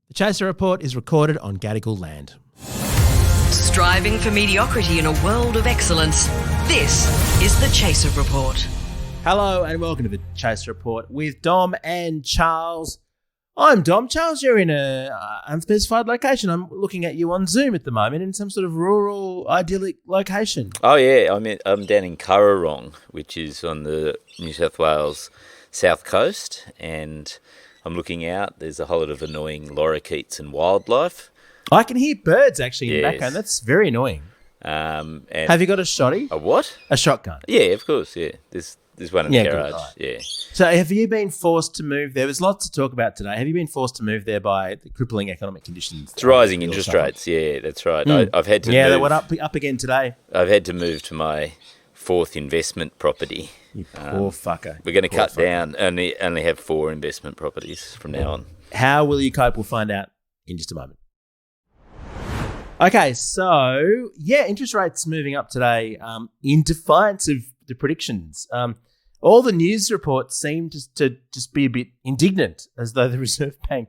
The Chaser Report is recorded on Gadigal land. Striving for mediocrity in a world of excellence. This is the Chaser Report. Hello and welcome to the Chaser Report with Dom and Charles. I'm Dom. Charles, you're in a unspecified location. I'm looking at you on Zoom at the moment in some sort of rural, idyllic location. Oh, yeah. I'm down in Currarong, which is on the New South Wales south coast, and I'm looking out. There's a whole lot of annoying lorikeets and wildlife. I can hear birds actually in the Yes. background. That's very annoying. And Have you got a shotty? a what? A shotgun. Yeah, of course, yeah. There's one in the Yeah, good, garage, right. yeah. So have you been forced to move there? There's lots to talk about today. Have you been forced to move there by the crippling economic conditions? It's rising interest rates, yeah, that's right. I've had to Yeah, move. they went up again today. I've had to move to my fourth investment property. You poor fucker. We're going to Poor cut fucker. down and only have 4 investment properties from now on. How will you cope? We'll find out in just a moment. Okay, so, yeah, interest rates moving up today in defiance of the predictions. All the news reports seem to just be a bit indignant, as though the Reserve Bank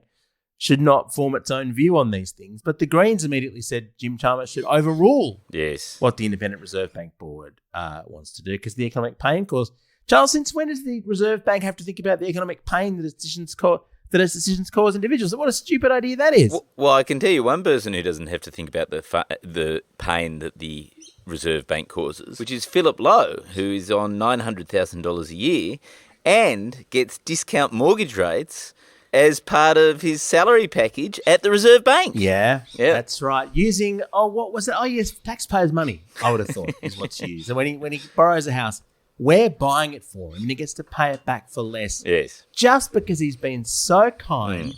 should not form its own view on these things. But the Greens immediately said Jim Chalmers should overrule Yes. what the Independent Reserve Bank Board wants to do because the economic pain cause. Charles, since when does the Reserve Bank have to think about the economic pain that its decisions cause individuals? What a stupid idea that is. Well, I can tell you one person who doesn't have to think about the pain that the Reserve Bank causes, which is Philip Lowe, who is on $900,000 a year and gets discount mortgage rates as part of his salary package at the Reserve Bank. Yeah, Yeah. that's right. Using, what was it? Oh, yes, taxpayers' money, I would have thought, is what's used. And when he borrows a house, we're buying it for him and he gets to pay it back for less. Yes. Just because he's been so kind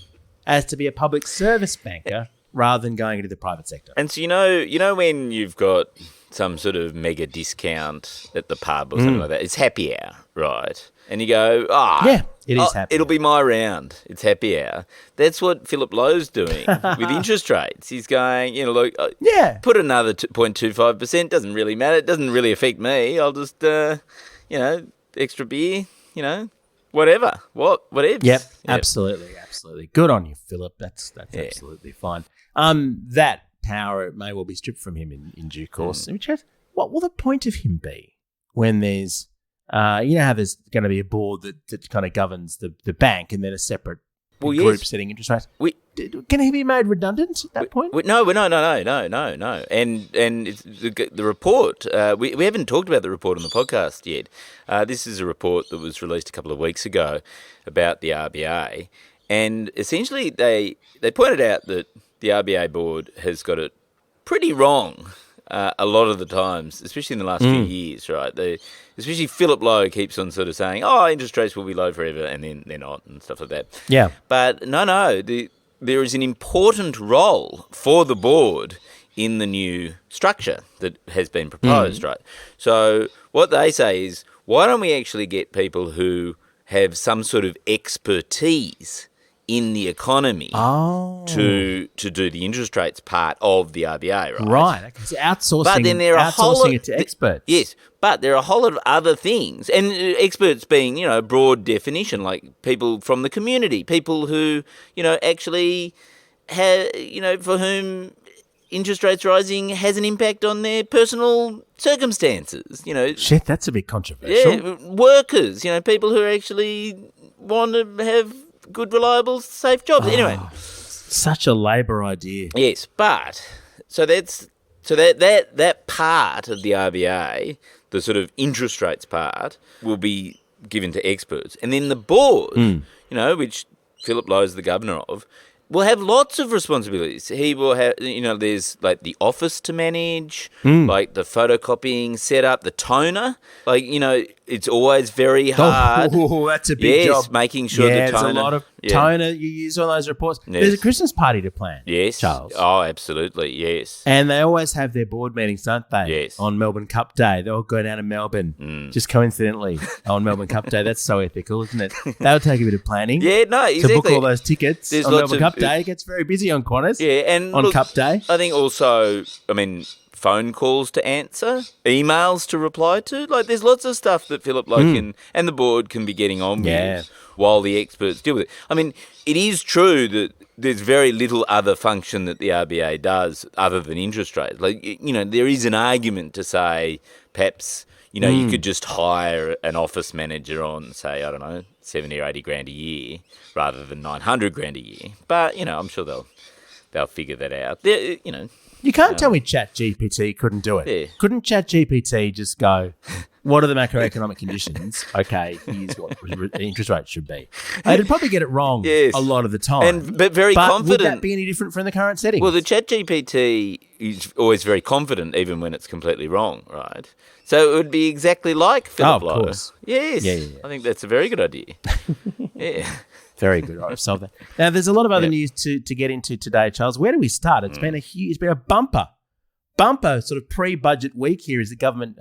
as to be a public service banker rather than going into the private sector. And so, you know when you've got some sort of mega discount at the pub or something like that, it's happy hour, right? And you go, Yeah, it is happy It'll hour. be my round. It's happy hour. That's what Philip Lowe's doing with interest rates. He's going, look, Yeah. put another 0.25%. Doesn't really matter. It doesn't really affect me. I'll just, extra beer, whatever. Whatever. Yep, absolutely. Good on you, Philip. That's Yeah. absolutely fine. That power may well be stripped from him in due course. Which has, what will the point of him be when there's, how there's going to be a board that kind of governs the bank and then a separate Well, group yes. setting interest rates? We- Can he be made redundant at that point? No. And it's the report, we haven't talked about the report on the podcast yet. This is a report that was released a couple of weeks ago about the RBA. And essentially they pointed out that the RBA board has got it pretty wrong a lot of the times, especially in the last few years, right? Especially Philip Lowe keeps on sort of saying, interest rates will be low forever, and then they're not and stuff like that. Yeah. But no, there is an important role for the board in the new structure that has been proposed, right? So what they say is, why don't we actually get people who have some sort of expertise in the economy to do the interest rates part of the RBA, right? Right. Okay. So outsourcing, But then there are a whole lot, it to experts. Yes, but there are a whole lot of other things, and experts being, a broad definition, like people from the community, people who, actually have, for whom interest rates rising has an impact on their personal circumstances, Shit, that's a bit controversial. Yeah, workers, people who actually want to have good, reliable, safe jobs. Anyway. Such a Labor idea. Yes, but that part of the RBA, the sort of interest rates part, will be given to experts, and then the board, which Philip Lowe is the governor of, will have lots of responsibilities. He will have, there's like the office to manage, like the photocopying setup, the toner. Like, it's always very hard. Oh, that's a big job. Yes, making sure the there's toner. a lot of toner you use on those reports. Yes. There's a Christmas party to plan. Yes. Charles. Oh, absolutely, yes. And they always have their board meetings, don't they? Yes. On Melbourne Cup Day. They all go down to Melbourne, just coincidentally, on Melbourne Cup Day. That's so ethical, isn't it? That'll take a bit of planning. Yeah, no, exactly. To book all those tickets There's on lots Melbourne of- Cup Day. It gets very busy on Qantas. Yeah, and on look, Cup Day. I think also, phone calls to answer, emails to reply to. Like, there's lots of stuff that Philip Loken and the board can be getting on with while the experts deal with it. I mean, it is true that there's very little other function that the RBA does other than interest rates. Like, you know, there is an argument to say perhaps, you know, you could just hire an office manager on, say, I don't know, 70 or 80 grand a year rather than 900 grand a year. But, you know, I'm sure they'll figure that out. You know, you can't tell me ChatGPT couldn't do it. Yeah. Couldn't ChatGPT just go, what are the macroeconomic conditions? Okay, here's what the interest rate should be. It'd probably get it wrong a lot of the time. But very confident. Would that be any different from the current settings? Well, the ChatGPT is always very confident, even when it's completely wrong, right? So it would be exactly like Philip Lowe. Of course. Yes. Yeah. I think that's a very good idea. Yeah. Very good. I've solved that. Now, there's a lot of other news to get into today, Charles. Where do we start? It's been a bumper sort of pre-budget week here as the government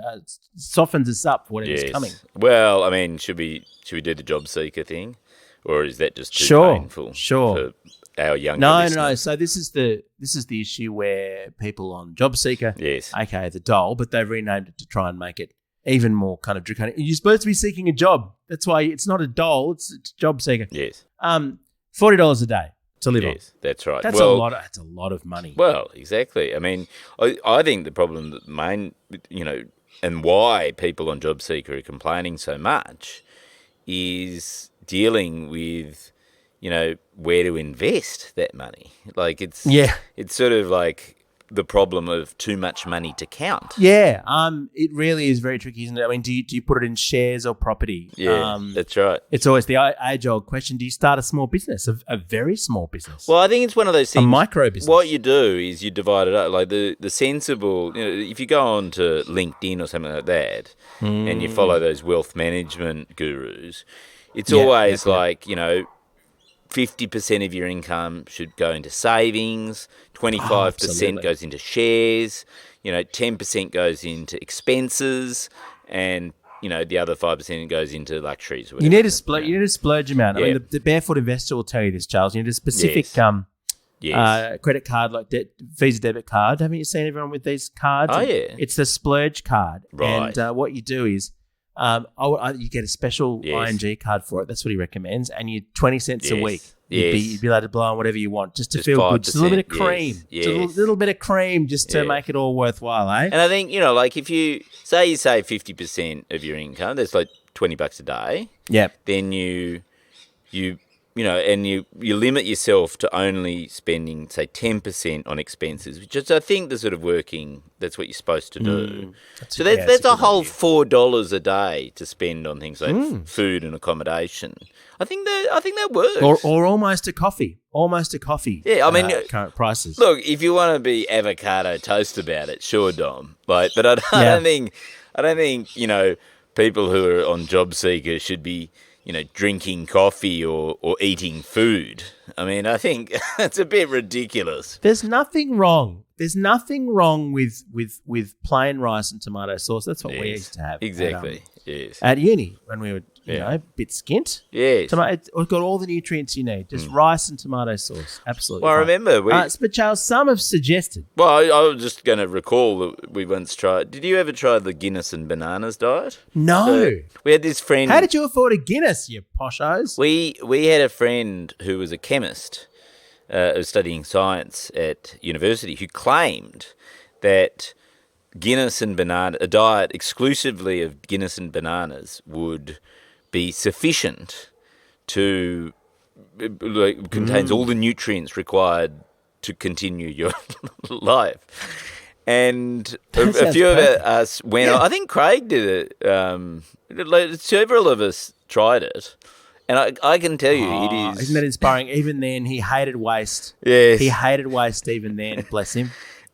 softens us up for whatever's coming. Well, I mean, should we do the JobSeeker thing, or is that just too painful? For our younger listeners? No. So this is the issue where people on JobSeeker, aka the dole, but they've renamed it to try and make it even more kind of draconian. You're supposed to be seeking a job. That's why it's not a dole, it's JobSeeker. Yes. $40 a day to live on. Yes, that's right. That's a lot of money. Well, exactly. I mean, I think the problem that main, you know, and why people on JobSeeker are complaining so much is dealing with, you know, where to invest that money. Like it's sort of like the problem of too much money to count. Yeah, it really is very tricky, isn't it? I mean, do you put it in shares or property? Yeah, that's right. It's always the age-old question, do you start a small business, a very small business? Well, I think it's one of those things. A micro business. What you do is you divide it up. Like the sensible, you know, if you go on to LinkedIn or something like that and you follow those wealth management gurus, it's always like, you know, 50% of your income should go into savings, 25% goes into shares, you know, 10% goes into expenses, and, you know, the other 5% goes into luxuries. You need a splurge amount. I mean, the Barefoot Investor will tell you this, Charles. You need a specific credit card, like Visa debit card. Haven't you seen everyone with these cards? Oh, yeah. It's the splurge card. Right. And what you do is you get a special ING card for it. That's what he recommends. And you 20 cents a week. You'd be allowed to blow on whatever you want just to feel good. Just a little bit of cream. Yes. Just a little bit of cream just to make it all worthwhile, eh? And I think, you know, like if you save 50% of your income, that's like $20 a day. Yeah. Then you know, and you limit yourself to only spending, say, 10% on expenses, which is, I think, the sort of that's what you're supposed to do. That's a whole $4 a day to spend on things like food and accommodation. I think that works. Or almost a coffee. Yeah, I mean, current prices. Look, if you want to be avocado toast about it, sure, Dom. Like, but I don't think, you know, people who are on JobSeeker should be, you know, drinking coffee or eating food. I mean, I think it's a bit ridiculous. There's nothing wrong. There's nothing wrong with plain rice and tomato sauce. That's what we used to have. Exactly. At uni when we were, you know, a bit skint. Yes. It's got all the nutrients you need. Just rice and tomato sauce. Absolutely. Well, I remember but Charles, some have suggested. Well, I was just going to recall that we once tried. Did you ever try the Guinness and bananas diet? No. So we had this friend. How did you afford a Guinness, you poshos? We had a friend who was a chemist, was studying science at university, who claimed that Guinness and a diet exclusively of Guinness and bananas would be sufficient to contains all the nutrients required to continue your life. And a few of us went on. I think Craig did it. Several of us tried it. And I can tell you, it is... Isn't that inspiring? Even then, he hated waste. Yes. He hated waste even then, bless him.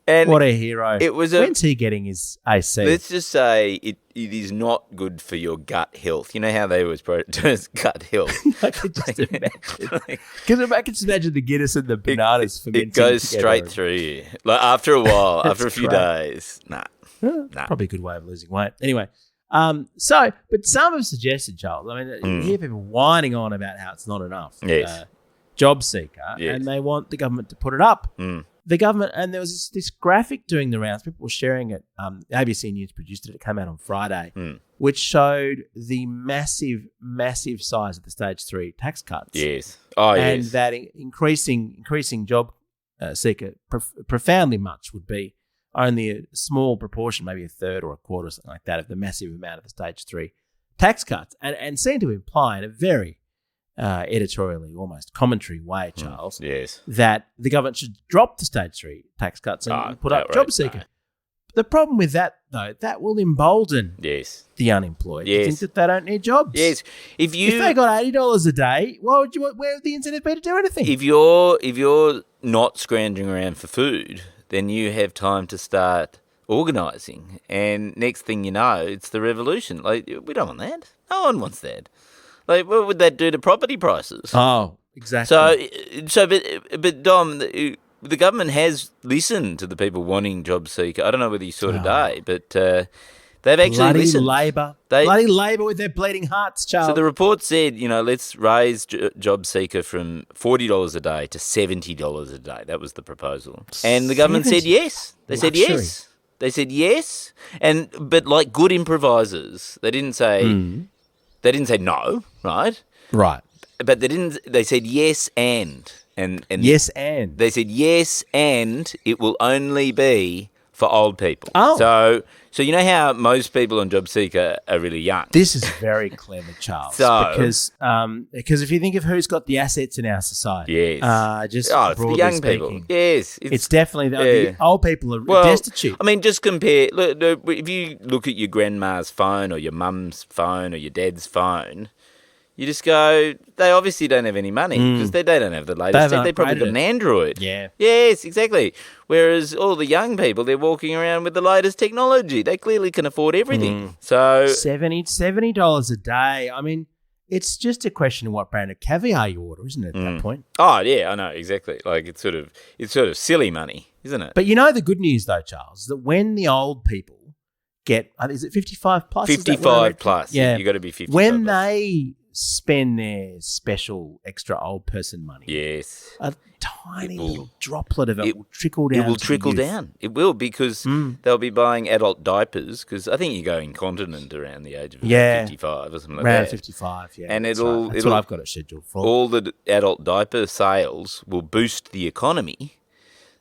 And what a hero. When's he getting his AC? Let's just say it is not good for your gut health. You know how they always promote gut health? I could just imagine. I can just imagine the Guinness and the bananas fermenting. It goes straight through you. Like after a while, after a few days. Nah. Probably a good way of losing weight. Anyway, but some have suggested, Charles, I mean, you hear people whining on about how it's not enough. Yes. JobSeeker, and they want the government to put it up. the government, and there was this graphic doing the rounds. People were sharing it. ABC News produced it. It came out on Friday, which showed the massive, massive size of the stage 3 tax cuts. Yes. And that increasing job seeker profoundly much would be only a small proportion, maybe a third or a quarter or something like that, of the massive amount of the stage 3 tax cuts, and seem to imply in a very editorially, almost commentary way, Charles, that the government should drop the stage 3 tax cuts and put up JobSeeker. No. The problem with that, though, that will embolden the unemployed to think that they don't need jobs. Yes, if they got $80 a day, where would the incentive be to do anything? If you're not scrounging around for food, then you have time to start organising, and next thing you know, it's the revolution. Like, we don't want that. No one wants that. Like, what would that do to property prices? Oh, exactly. But Dom, the government has listened to the people wanting JobSeeker. I don't know whether you saw today, but they've actually listened. Bloody Labor with their bleeding hearts, Charles. So the report said, let's raise JobSeeker from $40 a day to $70 a day. That was the proposal. And the government said yes. They said yes. They said yes. But like good improvisers, they didn't say... They didn't say no, right? Right. But they didn't. They said yes and yes and they said yes and it will only be for old people. Oh. So you know how most people on JobSeeker are really young. This is very clever, Charles. Because if you think of who's got the assets in our society, it's the young people. Yes, it's definitely the old people are destitute. I mean, just compare. Look, if you look at your grandma's phone or your mum's phone or your dad's phone, you just go, they obviously don't have any money because they don't have the latest tech. They probably got an Android. Yeah. Yes, exactly. Whereas all the young people, they're walking around with the latest technology. They clearly can afford everything. So $70 a day. I mean, it's just a question of what brand of caviar you order, isn't it, at that point? Oh, yeah, I know, exactly. Like it's sort of silly money, isn't it? But you know the good news, though, Charles, is that when the old people get, is it 55 plus? 55 plus. Yeah. You got to be 55 when plus. They spend their special extra old person money. Yes. A tiny little droplet of it will trickle down. It will trickle down. It will, because they'll be buying adult diapers, because I think you go incontinent around the age of 55 or something like that. Around 55, yeah. And that's what I've got it scheduled for. All the adult diaper sales will boost the economy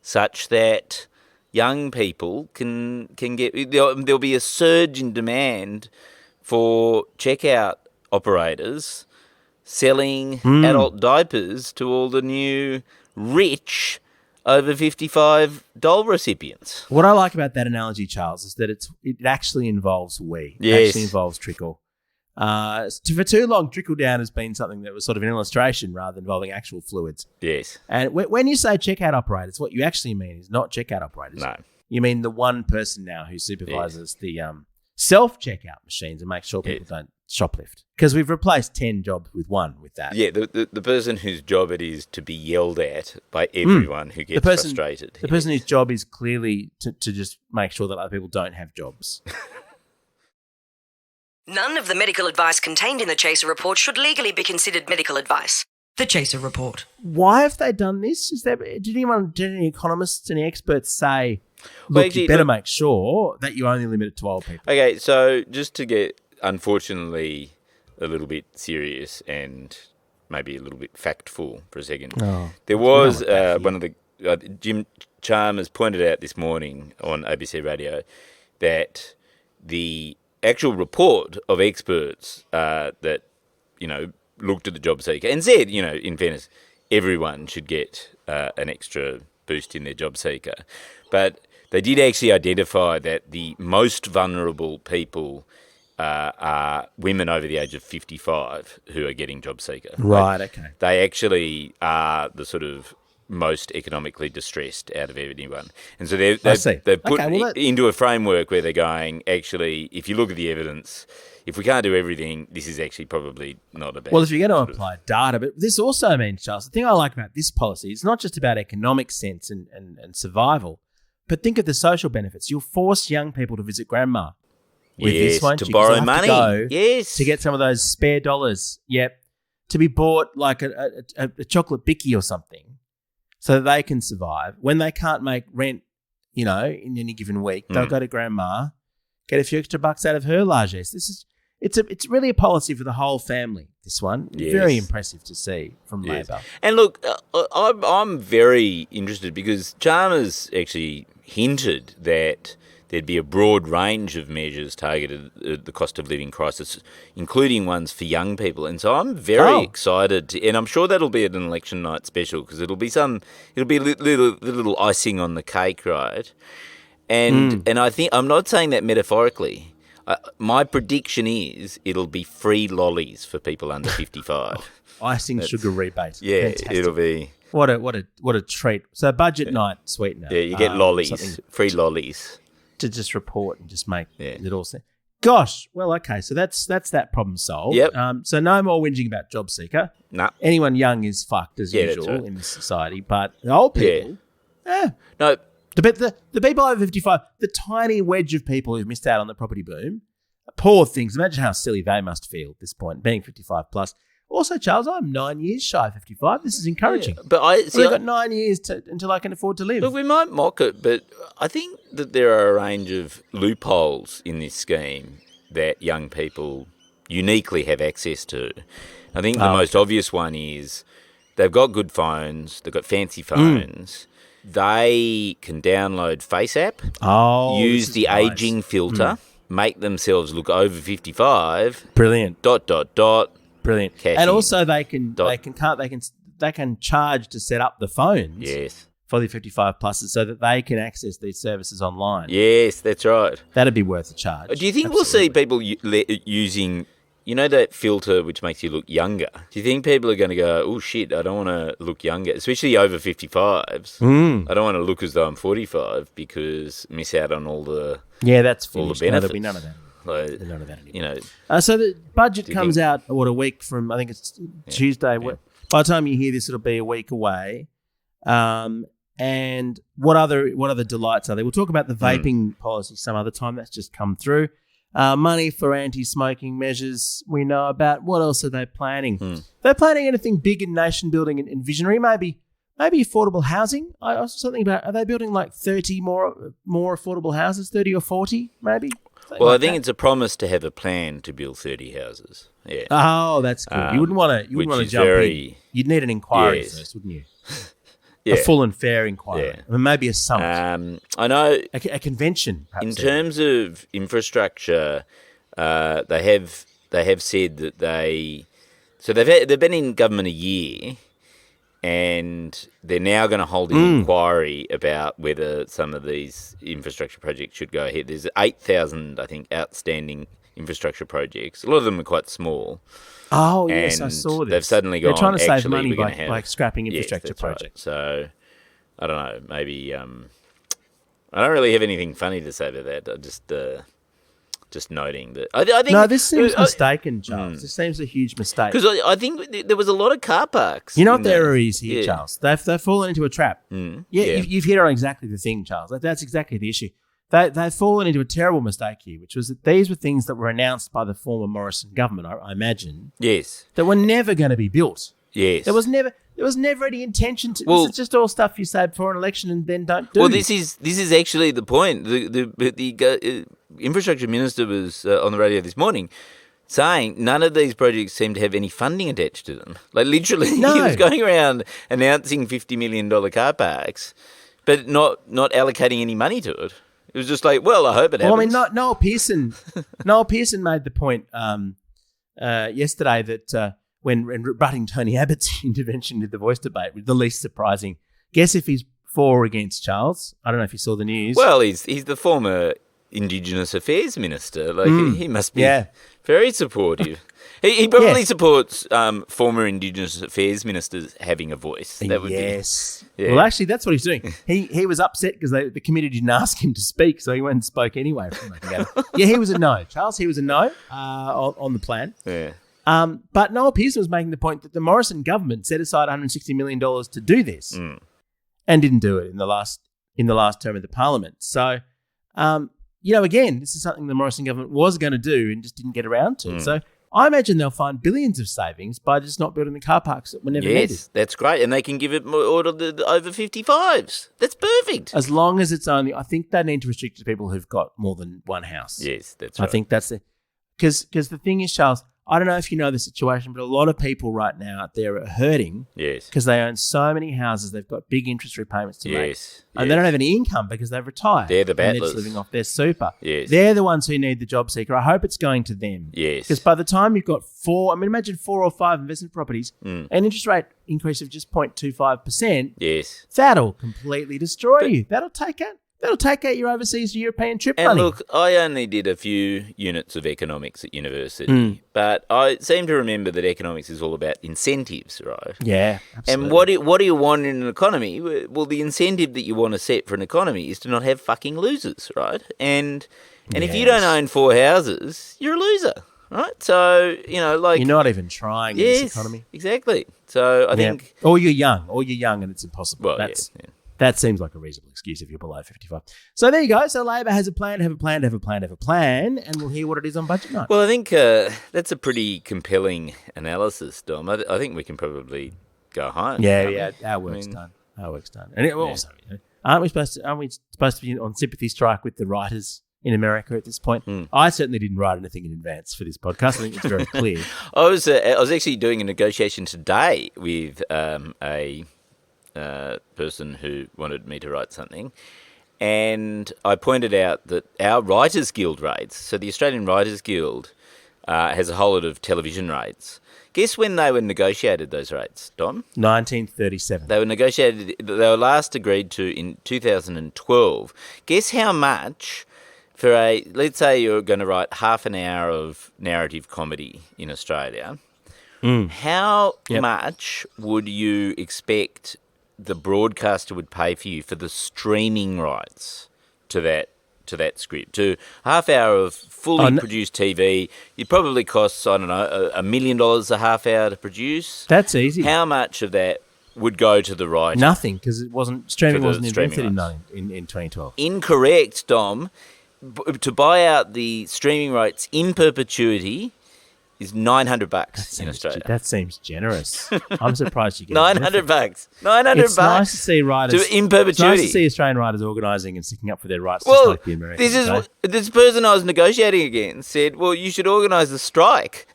such that young people can get... There'll be a surge in demand for checkout operators selling adult diapers to all the new rich over $55 recipients. What I like about that analogy, Charles, is that it actually involves we. Yes. It actually involves trickle. For too long, trickle down has been something that was sort of an illustration rather than involving actual fluids. Yes. And when you say checkout operators, what you actually mean is not checkout operators. No. You mean the one person now who supervises the self-checkout machines and makes sure people don't shoplift. Because we've replaced 10 jobs with one with that. Yeah, the person whose job it is to be yelled at by everyone who gets frustrated. The person whose job is clearly to just make sure that other people don't have jobs. None of the medical advice contained in the Chaser Report should legally be considered medical advice. The Chaser Report. Why have they done this? Did any economists, any experts say, look, you better make sure that you only limit it to old people? Okay, so just to get, unfortunately, a little bit serious and maybe a little bit factful for a second. There was one of the Jim Chalmers pointed out this morning on ABC Radio that the actual report of experts that, looked at the JobSeeker and said, in fairness, everyone should get an extra boost in their JobSeeker. But they did actually identify that the most vulnerable people are women over the age of 55 who are getting JobSeeker. Right, okay. They actually are the sort of most economically distressed out of anyone. And so they've put into a framework where they're going, actually, if you look at the evidence, if we can't do everything, this is actually probably not a bad... Well, if you're going to apply data, but this also means, Charles, the thing I like about this policy is not just about economic sense and survival, but think of the social benefits. You'll force young people to visit grandma with this, won't you? To borrow money. To get some of those spare dollars. Yep. To be bought like a chocolate bicky or something. so that they can survive. When they can't make rent, in any given week, they'll go to grandma, get a few extra bucks out of her largesse. It's really a policy for the whole family, this one. Yes. Very impressive to see from Labor. And look, I'm very interested because Chalmers actually hinted that there'd be a broad range of measures targeted at the cost of living crisis, including ones for young people. And so I'm very excited, and I'm sure that'll be at an election night special because it'll be little icing on the cake, right? And I think I'm not saying that metaphorically. My prediction is it'll be free lollies for people under 55. Icing sugar rebate. Yeah, Fantastic. it'll be. What a treat. So budget night sweetener. Yeah, you get lollies, free lollies. To just report and just make it all sense. Gosh, well, okay, so that's that problem solved. Yep. So no more whinging about JobSeeker. No. Anyone young is fucked as usual in this society, but the old people, No. The people over 55, the tiny wedge of people who've missed out on the property boom, poor things. Imagine how silly they must feel at this point, being 55 plus. Also, Charles, I'm 9 years shy of 55. This is encouraging. Yeah, but I've got 9 years until I can afford to live. Look, we might mock it, but I think that there are a range of loopholes in this scheme that young people uniquely have access to. I think the most obvious one is they've got good phones, they've got fancy phones, they can download FaceApp, use the aging filter, make themselves look over 55. Brilliant. ... Brilliant. Cashy. And also they can charge to set up the phones. Yes. For the 55 pluses so that they can access these services online. Yes, that's right. That'd be worth a charge. Do you think we'll see people using, that filter which makes you look younger? Do you think people are going to go, oh shit, I don't want to look younger, especially over 55s. I don't want to look as though I'm 45 because miss out on all the that's all the finished. benefits. No, there'll be none of that. Like, None of that anymore. So the budget comes out a week from, I think it's Tuesday. Yeah. By the time you hear this, it'll be a week away. And what other delights are there? We'll talk about the vaping policy some other time. That's just come through. Money for anti-smoking measures we know about. What else are they planning? They're planning anything big in nation building and visionary. Maybe affordable housing. I saw something about, are they building like 30 more affordable houses, 30 or 40 maybe? Well, I think it's a promise to have a plan to build 30 houses. Yeah. Oh, that's good. You wouldn't want to jump in. You'd need an inquiry first, wouldn't you? A full and fair inquiry. Yeah. I mean, maybe a summit. I know. A convention, perhaps. In terms of infrastructure, they have said that they've been in government a year, and they're now going to hold an inquiry about whether some of these infrastructure projects should go ahead. There's 8,000, I think, outstanding infrastructure projects. A lot of them are quite small. Oh, yes, I saw this. They've suddenly gone, they're trying to save money by by scrapping infrastructure projects. Right. So, I don't know, maybe I don't really have anything funny to say about that. I just noting that. I think no, this seems mistaken, Charles. This seems a huge mistake. Because I think there was a lot of car parks. You know what the error is here, Charles? They've fallen into a trap. You've hit on exactly the thing, Charles. That's exactly the issue. They've fallen into a terrible mistake here, which was that these were things that were announced by the former Morrison government, I imagine. Yes. That were never going to be built. Yes. There was never any intention to. This is just all stuff you say before an election and then don't do. Well, this is actually the point. The infrastructure minister was on the radio this morning saying none of these projects seem to have any funding attached to them. Like literally, he was going around announcing $50 million car parks, but not allocating any money to it. It was just like, well, I hope it happens. Well, I mean, Noel Pearson made the point yesterday that when rebutting Tony Abbott's intervention with the Voice debate, was the least surprising. Guess if he's for or against, Charles? I don't know if you saw the news. Well, he's the former Indigenous Affairs Minister. Like he must be very supportive. He probably supports former Indigenous Affairs Ministers having a voice. That would be. Yeah. Well, actually, that's what he's doing. He was upset because the committee didn't ask him to speak, so he went and spoke anyway. He was a no. Charles, he was a no on the plan. Yeah. But Noel Pearson was making the point that the Morrison government set aside $160 million to do this and didn't do it in the last term of the parliament. So, again, this is something the Morrison government was going to do and just didn't get around to. So I imagine they'll find billions of savings by just not building the car parks that were never needed. Yes, that's great. And they can give it more to the over 55s. That's perfect. As long as it's only, I think they need to restrict it to people who've got more than one house. Yes, that's right. I think that's because the thing is, Charles, I don't know if you know the situation, but a lot of people right now out there are hurting Yes. because they own so many houses. They've got big interest repayments to make. Yes. And they don't have any income because they've retired. They're the and they're battlers. just living off their super. Yes. They're the ones who need the job seeker. I hope it's going to them. Yes. Because by the time you've got imagine 4 or 5 investment properties, an interest rate increase of just 0.25%, Yes. that'll completely destroy you. That'll take out your overseas European trip And money. look, I only did a few units of economics at university, but I seem to remember that economics is all about incentives, right? Yeah, absolutely. And what do you want in an economy? Well, the incentive that you want to set for an economy is to not have fucking losers, right? And if you don't own 4 houses, you're a loser, right? So, like... You're not even trying in this economy. Exactly. So I think... Or you're young and it's impossible. Well, That's yeah. That seems like a reasonable excuse if you're below 55. So there you go. So Labor has a plan, have a plan, and we'll hear what it is on budget night. Well, I think that's a pretty compelling analysis, Dom. I think we can probably go home. Yeah, our work's done. And also, aren't we supposed to be on sympathy strike with the writers in America at this point? I certainly didn't write anything in advance for this podcast. I think it's very clear. I was actually doing a negotiation today with a person who wanted me to write something, and I pointed out that our Writers Guild rates, so the Australian Writers Guild has a whole lot of television rates. Guess when they were negotiated, those rates, Dom? 1937. They were last agreed to in 2012. Guess how much for let's say you're going to write half an hour of narrative comedy in Australia, how much would you expect the broadcaster would pay for you for the streaming rights to that script? To half hour of fully produced TV, it probably costs, I don't know, $1 million a half hour to produce. That's easy. How much of that would go to the writer? Nothing, because streaming wasn't invented streaming in 2012. Incorrect, Dom. To buy out the streaming rights in perpetuity is $900 in Australia. That seems generous. I'm surprised you get $900. $900. It's nice to see writers in perpetuity. It's nice to see Australian writers organising and sticking up for their rights, Well, just like the Americans. This person I was negotiating against said, "Well, you should organise a strike."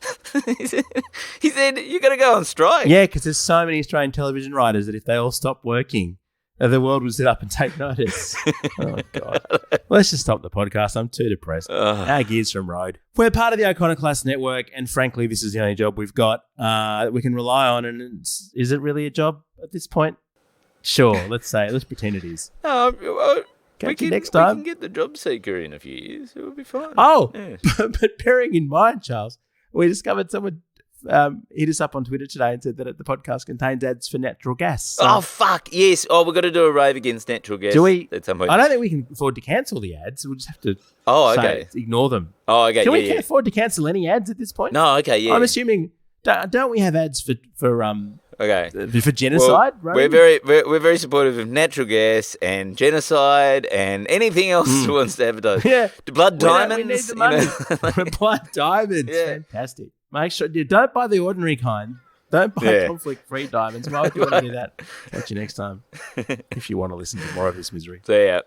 he said, "You're going to go on strike." Yeah, because there's so many Australian television writers that if they all stopped working, the world would sit up and take notice. Oh, God. Let's just stop the podcast. I'm too depressed. Our gears from road. We're part of the Iconoclast Network, and frankly, this is the only job we've got that we can rely on. And is it really a job at this point? Sure, let's pretend it is. Catch you next time. We can get the JobSeeker in a few years. It will be fine. Oh, yeah. But bearing in mind, Charles, we discovered someone hit us up on Twitter today and said that the podcast contains ads for natural gas. So Oh, fuck, yes. Oh, we've got to do a rave against natural gas at some point. I don't think we can afford to cancel the ads. We'll just have to ignore them. Oh, okay. Can we afford to cancel any ads at this point? No, okay, yeah. I'm assuming, don't we have ads for genocide? Well, right? we're very supportive of natural gas and genocide and anything else who wants to advertise. Yeah. Blood diamonds. We need the money. Blood diamonds. Yeah. Fantastic. Make sure don't buy the ordinary kind. Don't buy conflict-free diamonds. Why would you want to do that? Catch you next time if you want to listen to more of this misery. See ya.